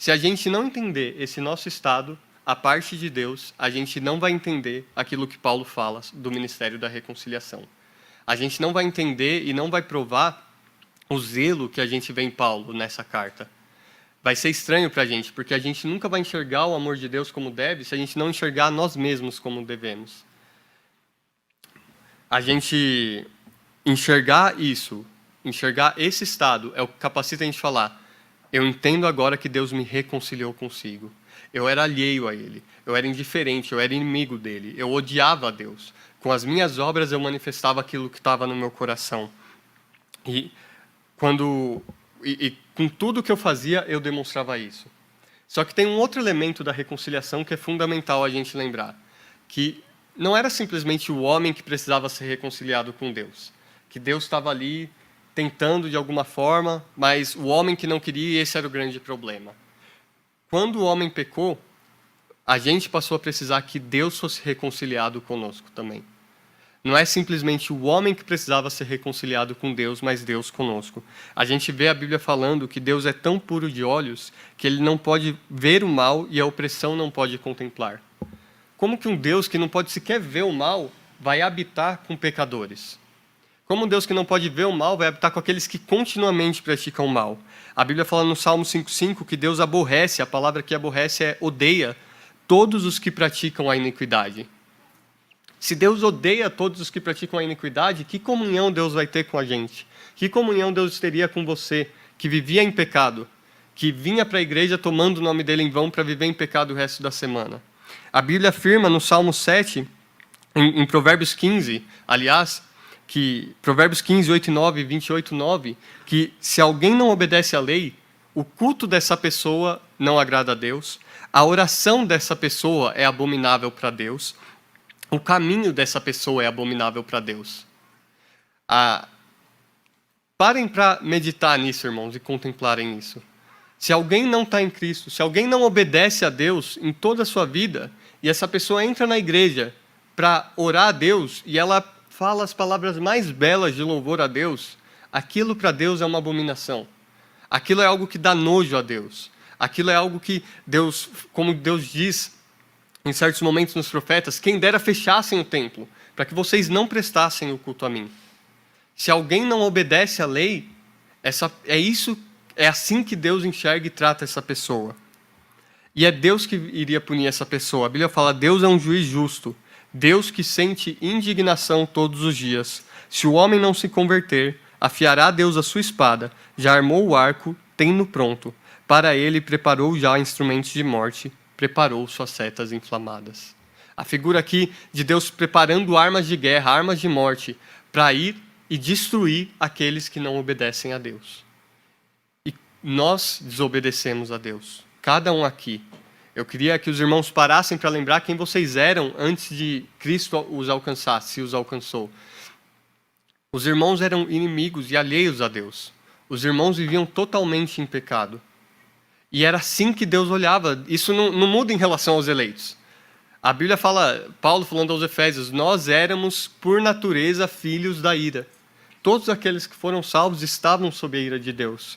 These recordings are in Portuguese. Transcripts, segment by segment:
Se a gente não entender esse nosso estado, a parte de Deus, a gente não vai entender aquilo que Paulo fala do ministério da reconciliação. A gente não vai entender e não vai provar o zelo que a gente vê em Paulo nessa carta. Vai ser estranho para a gente, porque a gente nunca vai enxergar o amor de Deus como deve se a gente não enxergar nós mesmos como devemos. A gente enxergar isso, enxergar esse estado, é o que capacita a gente falar: eu entendo agora que Deus me reconciliou consigo. Eu era alheio a Ele, eu era indiferente, eu era inimigo dEle, eu odiava a Deus. Com as minhas obras eu manifestava aquilo que estava no meu coração. E com tudo que eu fazia, eu demonstrava isso. Só que tem um outro elemento da reconciliação que é fundamental a gente lembrar, que não era simplesmente o homem que precisava ser reconciliado com Deus, que Deus estava ali tentando de alguma forma, mas o homem que não queria, esse era o grande problema. Quando o homem pecou, a gente passou a precisar que Deus fosse reconciliado conosco também. Não é simplesmente o homem que precisava ser reconciliado com Deus, mas Deus conosco. A gente vê a Bíblia falando que Deus é tão puro de olhos que Ele não pode ver o mal e a opressão não pode contemplar. Como que um Deus que não pode sequer ver o mal vai habitar com pecadores? Como um Deus que não pode ver o mal vai habitar com aqueles que continuamente praticam o mal? A Bíblia fala no Salmo 5,5 que Deus aborrece, a palavra que aborrece é odeia, todos os que praticam a iniquidade. Se Deus odeia todos os que praticam a iniquidade, que comunhão Deus vai ter com a gente? Que comunhão Deus teria com você, que vivia em pecado, que vinha para a igreja tomando o nome dele em vão para viver em pecado o resto da semana? A Bíblia afirma no Salmo 7, em Provérbios 15, aliás, que Provérbios 15, 8 e 9, 28, 9, que se alguém não obedece à lei, o culto dessa pessoa não agrada a Deus, a oração dessa pessoa é abominável para Deus, o caminho dessa pessoa é abominável para Deus. Parem para meditar nisso, irmãos, e contemplarem isso. Se alguém não está em Cristo, se alguém não obedece a Deus em toda a sua vida, e essa pessoa entra na igreja para orar a Deus, e ela fala as palavras mais belas de louvor a Deus, aquilo para Deus é uma abominação. Aquilo é algo que dá nojo a Deus. Aquilo é algo que Deus, como Deus diz em certos momentos nos profetas, quem dera fechassem o templo, para que vocês não prestassem o culto a mim. Se alguém não obedece à lei, é assim que Deus enxerga e trata essa pessoa. E é Deus que iria punir essa pessoa. A Bíblia fala: Deus é um juiz justo, Deus que sente indignação todos os dias. Se o homem não se converter, afiará Deus a sua espada, já armou o arco, tem-no pronto. Para ele preparou já instrumentos de morte, preparou suas setas inflamadas. A figura aqui de Deus preparando armas de guerra, armas de morte, para ir e destruir aqueles que não obedecem a Deus. E nós desobedecemos a Deus, cada um aqui. Eu queria que os irmãos parassem para lembrar quem vocês eram antes de Cristo os alcançar, se os alcançou. Os irmãos eram inimigos e alheios a Deus. Os irmãos viviam totalmente em pecado. E era assim que Deus olhava. Isso não muda em relação aos eleitos. A Bíblia fala, Paulo falando aos Efésios, nós éramos, por natureza, filhos da ira. Todos aqueles que foram salvos estavam sob a ira de Deus.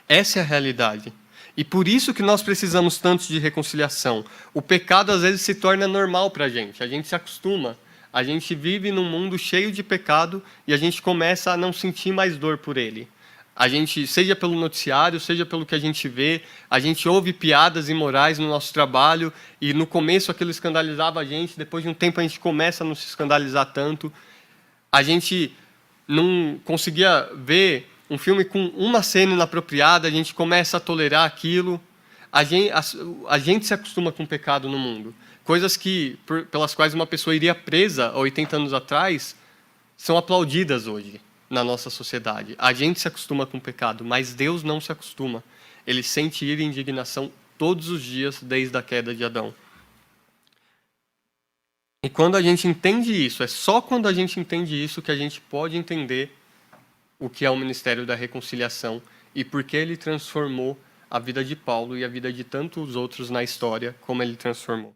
Essa é a realidade. E por isso que nós precisamos tanto de reconciliação. O pecado, às vezes, se torna normal para a gente se acostuma. A gente vive num mundo cheio de pecado e a gente começa a não sentir mais dor por ele. A gente, seja pelo noticiário, seja pelo que a gente vê, a gente ouve piadas imorais no nosso trabalho e no começo aquilo escandalizava a gente, depois de um tempo a gente começa a não se escandalizar tanto. A gente não conseguia ver um filme com uma cena inapropriada, a gente começa a tolerar aquilo. A gente se acostuma com o pecado no mundo. Coisas pelas quais uma pessoa iria presa há 80 anos atrás são aplaudidas hoje na nossa sociedade. A gente se acostuma com o pecado, mas Deus não se acostuma. Ele sente ira e indignação todos os dias desde a queda de Adão. E quando a gente entende isso, é só quando a gente entende isso que a gente pode entender o que é o ministério da reconciliação e por que ele transformou a vida de Paulo e a vida de tantos outros na história como ele transformou.